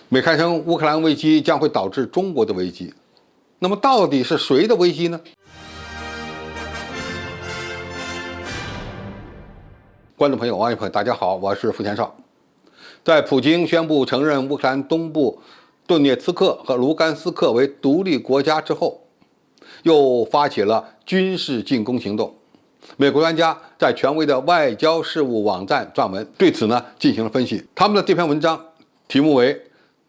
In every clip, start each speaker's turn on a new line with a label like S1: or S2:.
S1: 美开称乌克兰危机将会导致中国的危机，那么到底是谁的危机呢？观众朋友、网友朋友，大家好，我是付天少。在普京宣布承认乌克兰东部顿涅茨克和卢甘斯克为独立国家之后，又发起了军事进攻行动。美国专家在权威的外交事务网站撰文，对此呢进行了分析。他们的这篇文章题目为《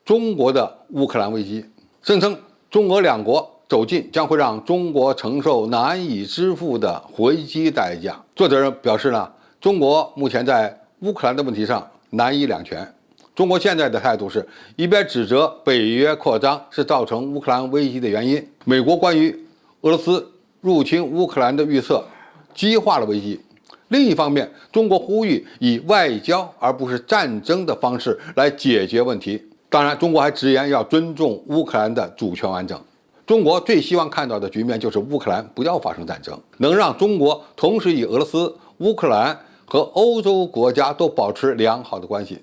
S1: 中国的乌克兰危机》，声称中俄两国走近将会让中国承受难以支付的回击代价。作者表示呢，中国目前在乌克兰的问题上难以两全。中国现在的态度是一边指责北约扩张是造成乌克兰危机的原因，美国关于俄罗斯入侵乌克兰的预测激化了危机；另一方面，中国呼吁以外交而不是战争的方式来解决问题。当然，中国还直言要尊重乌克兰的主权完整。中国最希望看到的局面就是乌克兰不要发生战争，能让中国同时与俄罗斯、乌克兰和欧洲国家都保持良好的关系。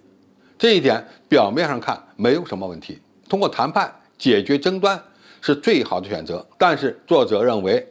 S1: 这一点表面上看没有什么问题，通过谈判解决争端是最好的选择。但是作者认为，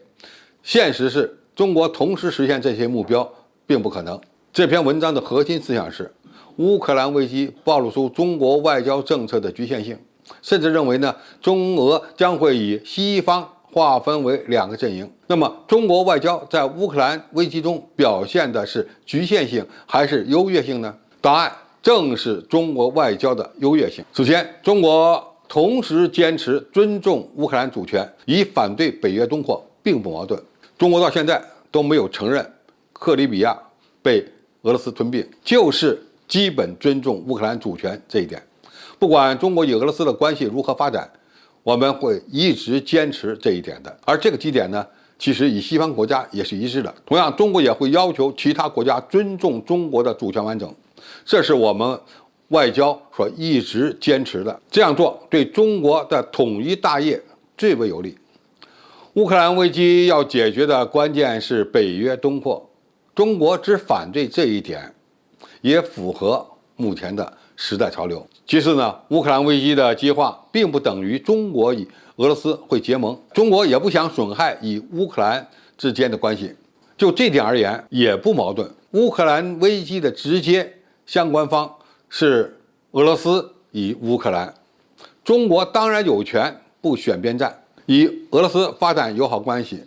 S1: 现实是中国同时实现这些目标并不可能。这篇文章的核心思想是，乌克兰危机暴露出中国外交政策的局限性，甚至认为呢，中俄将会以西方划分为两个阵营。那么，中国外交在乌克兰危机中表现的是局限性还是优越性呢？答案正是中国外交的优越性。首先，中国同时坚持尊重乌克兰主权，以反对北约东扩，并不矛盾。中国到现在都没有承认克里米亚被俄罗斯吞并，就是基本尊重乌克兰主权这一点。不管中国与俄罗斯的关系如何发展，我们会一直坚持这一点的。而这个基点呢，其实与西方国家也是一致的。同样，中国也会要求其他国家尊重中国的主权完整，这是我们外交所一直坚持的。这样做对中国的统一大业最为有利。乌克兰危机要解决的关键是北约东扩，中国只反对这一点，也符合目前的时代潮流。其次呢，乌克兰危机的激化并不等于中国与俄罗斯会结盟，中国也不想损害与乌克兰之间的关系。就这点而言，也不矛盾。乌克兰危机的直接相关方是俄罗斯与乌克兰，中国当然有权不选边站，与俄罗斯发展友好关系，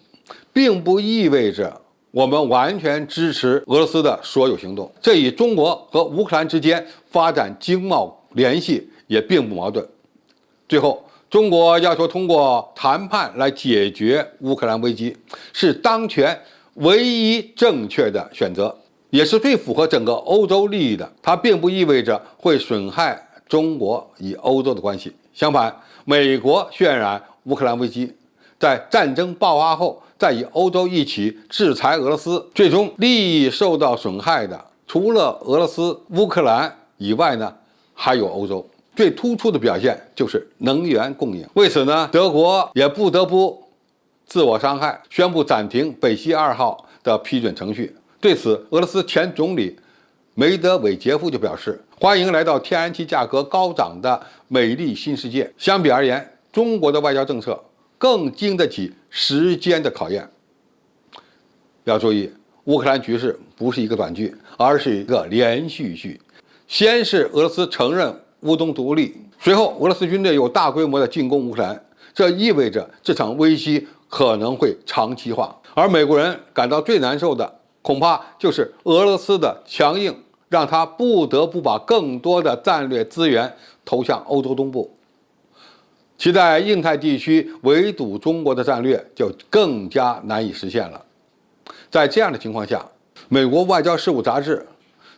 S1: 并不意味着我们完全支持俄罗斯的所有行动，这与中国和乌克兰之间发展经贸联系也并不矛盾。最后，中国要求通过谈判来解决乌克兰危机，是当前唯一正确的选择，也是最符合整个欧洲利益的。它并不意味着会损害中国与欧洲的关系。相反，美国渲染乌克兰危机，在战争爆发后再与欧洲一起制裁俄罗斯，最终利益受到损害的除了俄罗斯、乌克兰以外呢，还有欧洲。最突出的表现就是能源供应。为此呢，德国也不得不自我伤害，宣布暂停北溪2号的批准程序。对此，俄罗斯前总理梅德韦杰夫就表示，欢迎来到天然气价格高涨的美丽新世界。相比而言，中国的外交政策更经得起时间的考验。要注意，乌克兰局势不是一个短剧，而是一个连续剧。先是俄罗斯承认乌东独立，随后俄罗斯军队又大规模的进攻乌克兰，这意味着这场危机可能会长期化。而美国人感到最难受的，恐怕就是俄罗斯的强硬，让他不得不把更多的战略资源投向欧洲东部。其在印太地区围堵中国的战略就更加难以实现了。在这样的情况下，美国外交事务杂志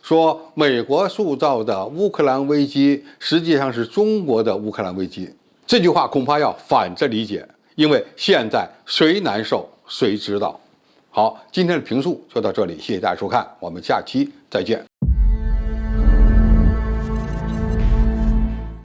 S1: 说，美国塑造的乌克兰危机实际上是中国的乌克兰危机。这句话恐怕要反着理解，因为现在谁难受谁知道。好，今天的评述就到这里，谢谢大家收看，我们下期再见。